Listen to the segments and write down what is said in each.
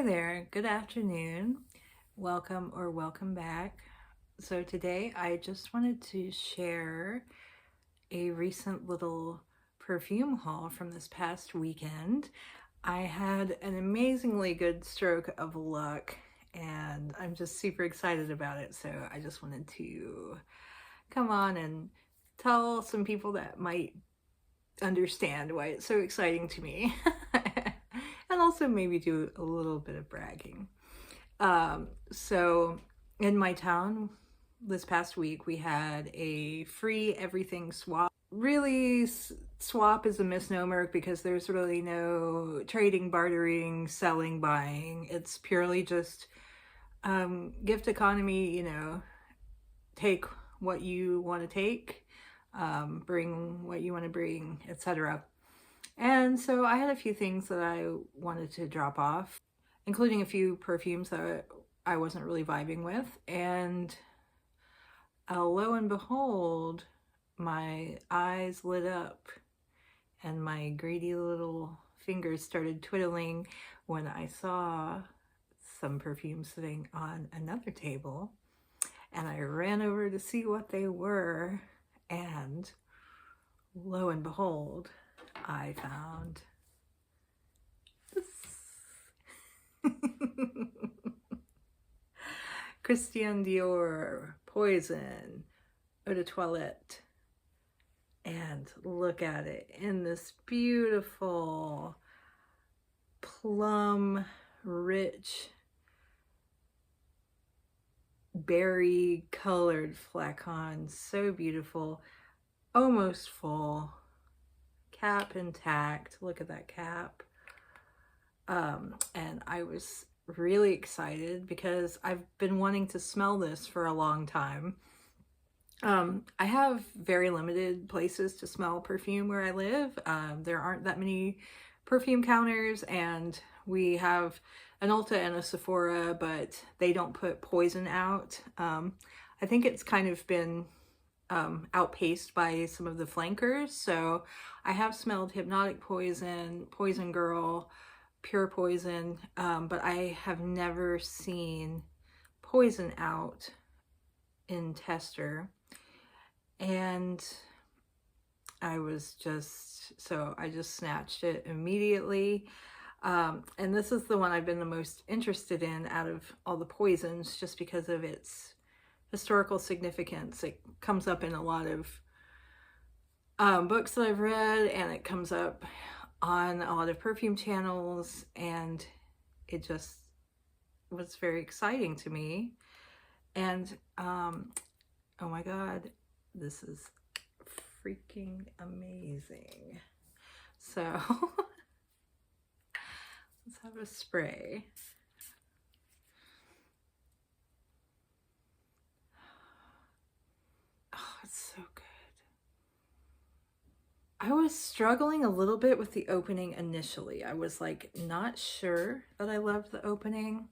Hi there, good afternoon. Welcome back. So today I just wanted to share a recent little perfume haul from this past weekend. I had an amazingly good stroke of luck and I'm just super excited about it. So I just wanted to come on and tell some people that might understand why it's so exciting to me. And also maybe do a little bit of bragging. So in my town this past week, we had a free everything swap. Really, swap is a misnomer because there's really no trading, bartering, selling, buying. It's purely just gift economy, take what you want to take, bring what you want to bring, etc. And so I had a few things that I wanted to drop off, including a few perfumes that I wasn't really vibing with. And lo and behold, my eyes lit up and my greedy little fingers started twiddling when I saw some perfume sitting on another table. And I ran over to see what they were. And lo and behold, I found this. Christian Dior Poison Eau de Toilette. And look at it in this beautiful plum rich berry colored flacon. So beautiful, almost full, cap intact. Look at that cap. And I was really excited because I've been wanting to smell this for a long time. I have very limited places to smell perfume where I live. There aren't that many perfume counters, and we have an Ulta and a Sephora, but they don't put Poison out. I think it's kind of been outpaced by some of the flankers. So I have smelled Hypnotic Poison, Poison Girl, Pure Poison, but I have never seen Poison out in tester. And I just snatched it immediately. And this is the one I've been the most interested in out of all the Poisons, just because of its historical significance. It comes up in a lot of books that I've read, and it comes up on a lot of perfume channels, and it just was very exciting to me. And oh my god, this is freaking amazing. So let's have a spray. Oh, it's so good. I was struggling a little bit with the opening initially. I was like not sure that I loved the opening.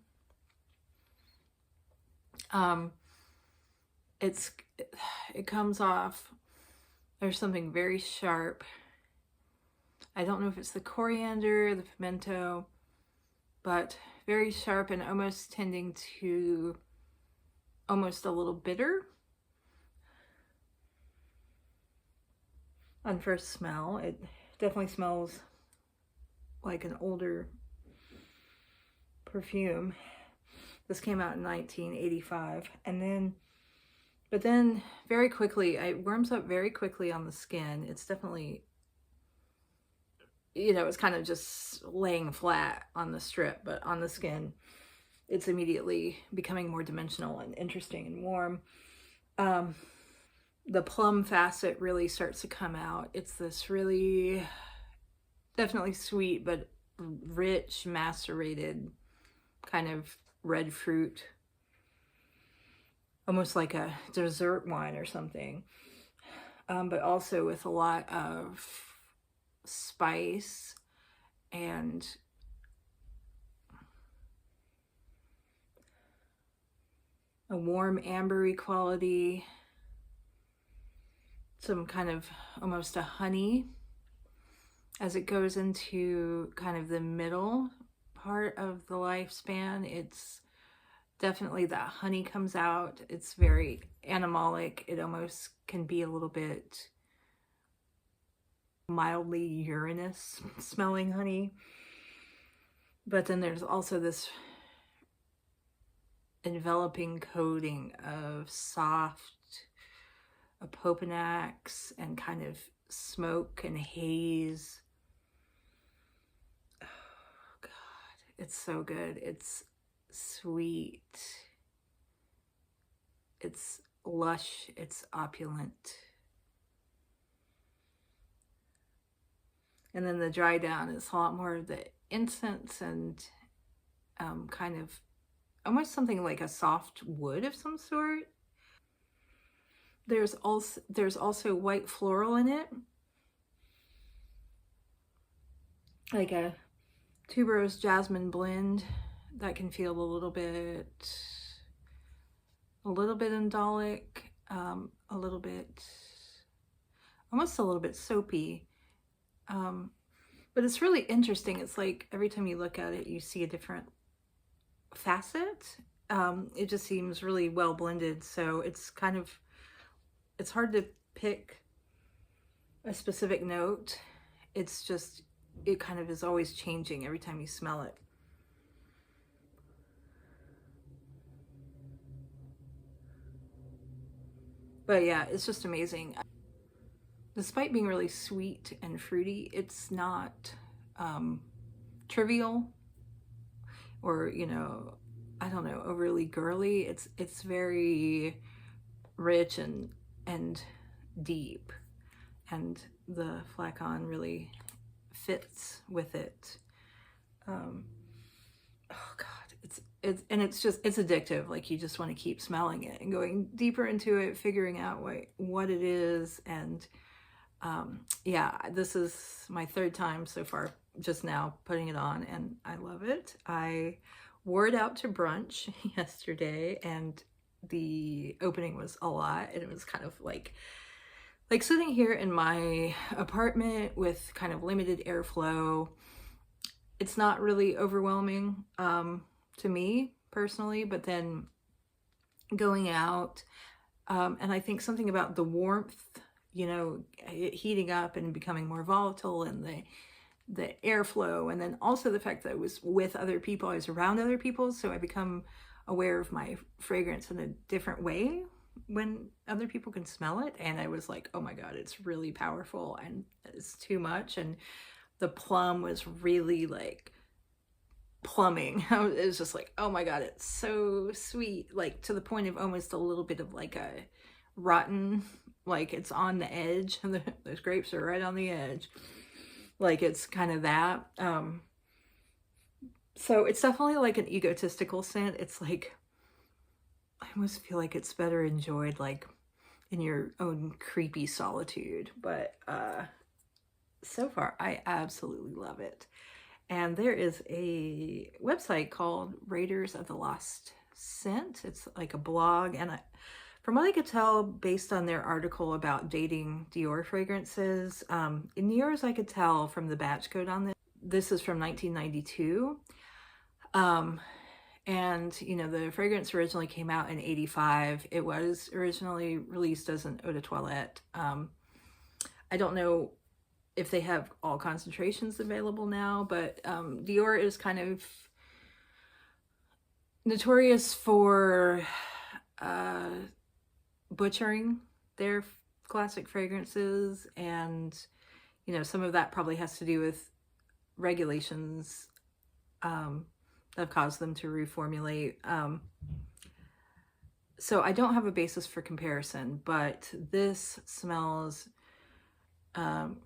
It comes off, there's something very sharp. I don't know if it's the coriander, the pimento, but very sharp and almost tending to almost a little bitter on first smell. It definitely smells like an older perfume. This came out in 1985, but then very quickly, it warms up very quickly on the skin. It's definitely, it's kind of just laying flat on the strip, but on the skin, it's immediately becoming more dimensional and interesting and warm. The plum facet really starts to come out. It's this really, definitely sweet, but rich, macerated kind of red fruit, almost like a dessert wine or something, but also with a lot of spice and a warm ambery quality, some kind of almost a honey as it goes into kind of the middle part of the lifespan. It's definitely that honey comes out. It's very animalic. It almost can be a little bit mildly urinous smelling honey. But then there's also this enveloping coating of soft opopanax and kind of smoke and haze. Oh God, it's so good. It's sweet. It's lush. It's opulent. And then the dry down is a lot more of the incense and kind of almost something like a soft wood of some sort. There's also white floral in it, like a tuberose jasmine blend that can feel a little bit indolic, almost a little bit soapy. But it's really interesting. It's like every time you look at it, you see a different facet. It just seems really well blended. So it's hard to pick a specific note. It's just, it kind of is always changing every time you smell it. But yeah, it's just amazing. Despite being really sweet and fruity, it's not trivial or, you know, I don't know, overly girly. It's very rich and deep, and the flacon really fits with it. Oh God, it's addictive. Like, you just want to keep smelling it and going deeper into it, figuring out what it is. And yeah, this is my third time so far just now putting it on, and I love it. I wore it out to brunch yesterday, and the opening was a lot, and it was kind of like sitting here in my apartment with kind of limited airflow. It's not really overwhelming to me personally, but then going out, and I think something about the warmth, you know, it heating up and becoming more volatile, and the airflow, and then also the fact that I was with other people, I was around other people, so I become aware of my fragrance in a different way when other people can smell it. And I was like, oh my God, it's really powerful and it's too much. And the plum was really like plumbing. It was just like, oh my God, it's so sweet, like to the point of almost a little bit of like a rotten, like it's on the edge, and those grapes are right on the edge. Like, it's kind of that. So it's definitely like an egotistical scent. It's like, I almost feel like it's better enjoyed like in your own creepy solitude. But so far, I absolutely love it. And there is a website called Raiders of the Lost Scent. It's like a blog, and from what I could tell, based on their article about dating Dior fragrances, in years I could tell from the batch code on this. This is from 1992. And, you know, the fragrance originally came out in 85. It was originally released as an eau de toilette. I don't know if they have all concentrations available now, but Dior is kind of notorious for butchering their classic fragrances, and you know, some of that probably has to do with regulations that have caused them to reformulate. So I don't have a basis for comparison, but this smells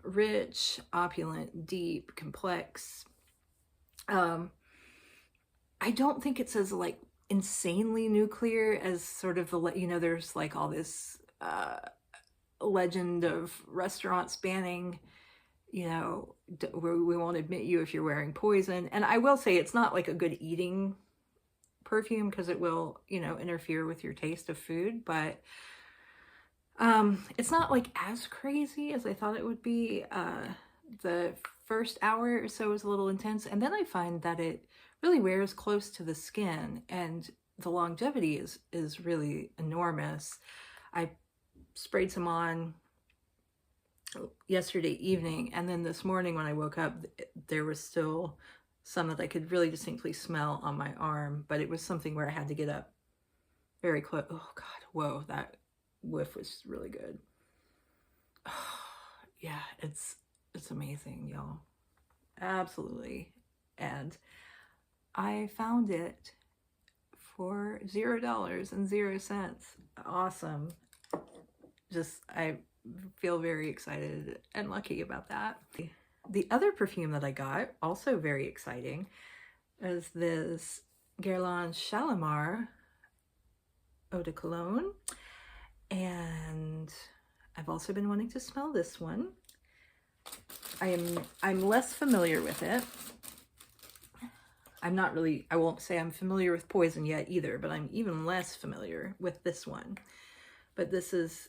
rich, opulent, deep, complex. I don't think it's as like insanely nuclear as sort of the, you know, there's like all this legend of restaurants banning, you know, we won't admit you if you're wearing poison. And I will say it's not like a good eating perfume, because it will, you know, interfere with your taste of food, but it's not like as crazy as I thought it would be. The first hour or so is a little intense, and then I find that it really wears close to the skin, and the longevity is really enormous. I sprayed some on yesterday evening, and then this morning when I woke up, there was still some that I could really distinctly smell on my arm, but it was something where I had to get up very close. Oh God, whoa, that whiff was really good. Oh, yeah, it's amazing, y'all. Absolutely. And I found it for $0.00. Awesome. Just, I feel very excited and lucky about that. The other perfume that I got, also very exciting, is this Guerlain Shalimar Eau de Cologne. And I've also been wanting to smell this one. I'm less familiar with it. I'm not really, I won't say I'm familiar with Poison yet either, but I'm even less familiar with this one. But this is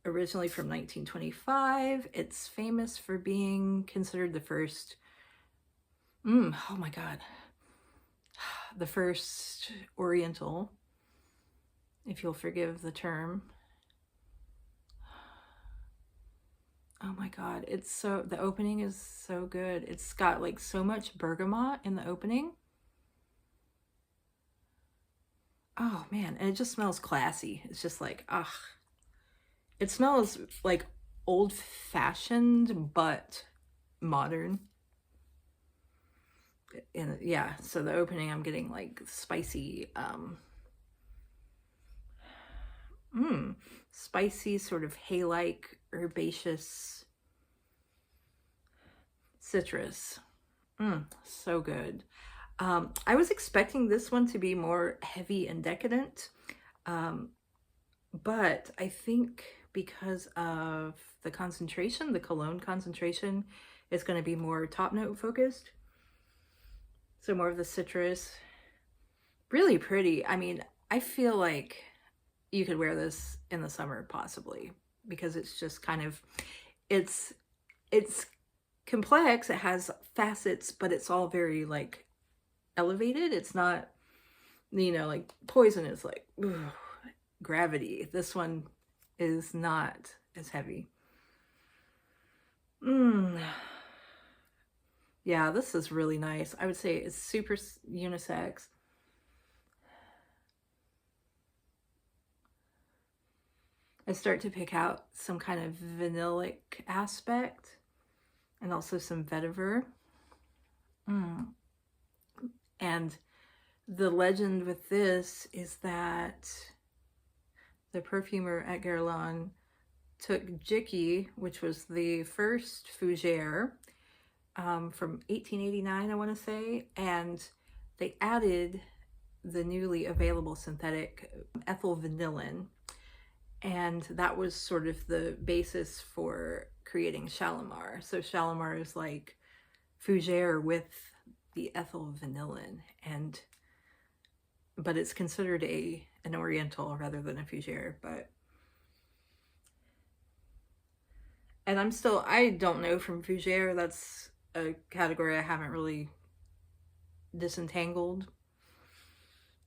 originally from 1925. It's famous for being considered the first, oh my God, the first Oriental, if you'll forgive the term. Oh my God, it's so, the opening is so good. It's got like so much bergamot in the opening. Oh man, and it just smells classy. It's just like, it smells like old-fashioned, but modern. And yeah, so the opening, I'm getting like spicy, spicy sort of hay-like herbaceous citrus. So good. I was expecting this one to be more heavy and decadent, but I think because of the concentration, the cologne concentration is going to be more top note focused. So more of the citrus. Really pretty. I mean, I feel like you could wear this in the summer possibly, because it's just kind of, it's complex. It has facets, but it's all very like elevated. It's not, you know, like Poison is like, ugh, gravity. This one is not as heavy. Yeah, this is really nice. I would say it's super unisex. I start to pick out some kind of vanillic aspect and also some vetiver. And the legend with this is that the perfumer at Guerlain took Jicky, which was the first fougere from 1889, I want to say, and they added the newly available synthetic ethyl vanillin, and that was sort of the basis for creating Shalimar. So Shalimar is like fougere with the ethyl vanillin, but it's considered an oriental rather than a fougere. And I don't know from fougere. That's a category I haven't really disentangled,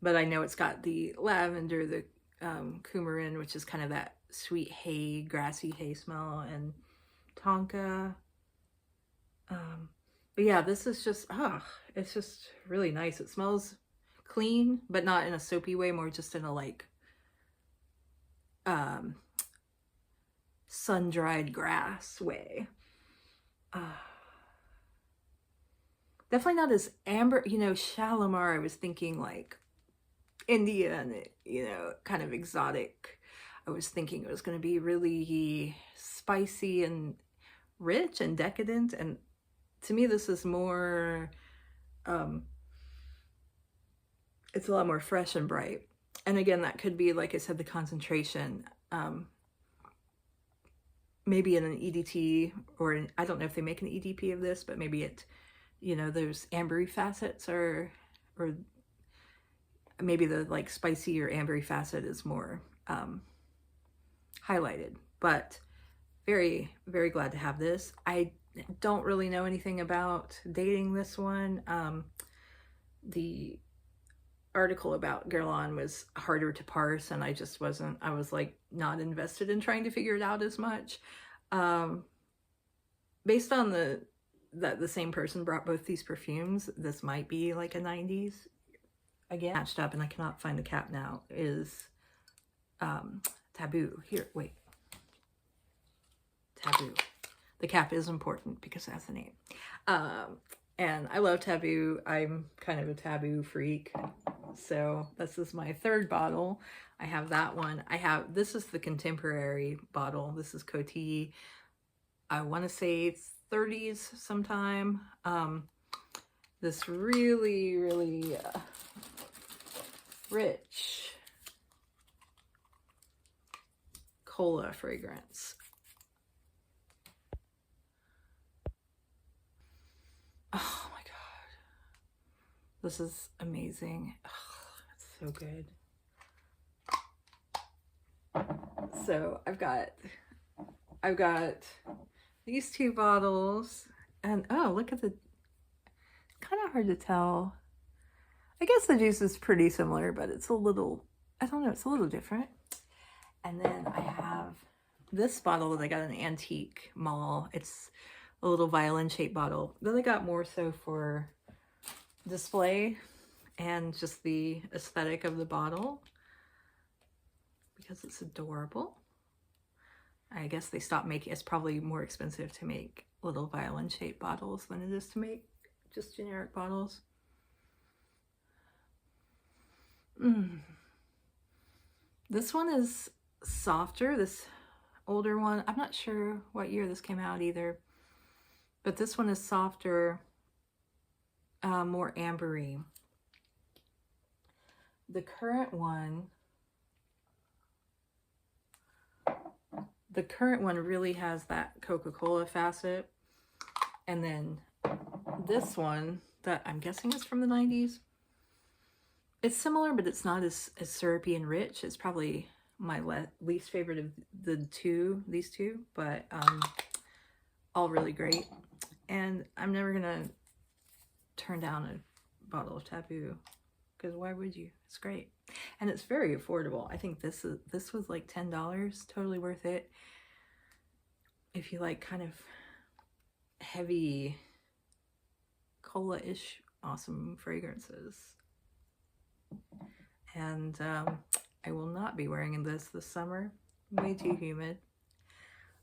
but I know it's got the lavender, the coumarin, which is kind of that sweet hay, grassy hay smell, and tonka. But yeah, this is just, it's just really nice. It smells clean, but not in a soapy way, more just in a like sun-dried grass way. Definitely not as amber, you know, Shalimar, I was thinking like Indian, you know, kind of exotic. I was thinking it was going to be really spicy and rich and decadent, and to me this is more, it's a lot more fresh and bright. And again, that could be, like I said, the concentration, maybe in an EDT, or I don't know if they make an EDP of this, but maybe it, you know, those ambery facets or maybe the like spicy or ambery facet is more highlighted. But very, very glad to have this. I don't really know anything about dating this one. the article about Guerlain was harder to parse, and I just wasn't, I was like not invested in trying to figure it out as much. Based on that the same person brought both these perfumes, this might be like a 90s. Again, matched up, and I cannot find the cap now, is Taboo. Here, wait. Taboo. The cap is important because it has the name. And I love Taboo. I'm kind of a Taboo freak. So this is my third bottle. I have that one. This is the contemporary bottle. This is Coty. I want to say 30s sometime. This really, really rich cola fragrance. Oh my god, this is amazing. Oh, it's so good. So I've got these two bottles, and oh, look at the, kind of hard to tell. I guess the juice is pretty similar, but it's a little, I don't know, it's a little different. And then I have this bottle that I got in an antique mall. It's a little violin-shaped bottle that I got more so for display and just the aesthetic of the bottle because it's adorable. I guess they stopped making, it's probably more expensive to make little violin-shaped bottles than it is to make just generic bottles. This one is softer, this older one. I'm not sure what year this came out either, but this one is softer, more ambery. The current one really has that Coca-Cola facet. And then this one that I'm guessing is from the 90s. It's similar, but it's not as syrupy and rich. It's probably my least favorite of these two, but all really great. And I'm never gonna turn down a bottle of Taboo, because why would you? It's great. And it's very affordable. I think this was like $10, totally worth it. If you like kind of heavy cola-ish awesome fragrances. And I will not be wearing this summer. Way too humid.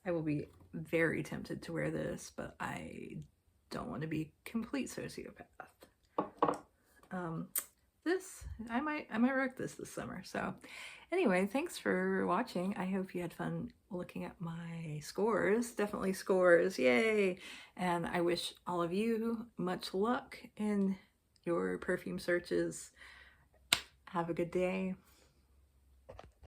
I will be very tempted to wear this, but I don't want to be a complete sociopath. I might rock this summer. So anyway, thanks for watching. I hope you had fun looking at my scores. Definitely scores, yay! And I wish all of you much luck in your perfume searches. Have a good day.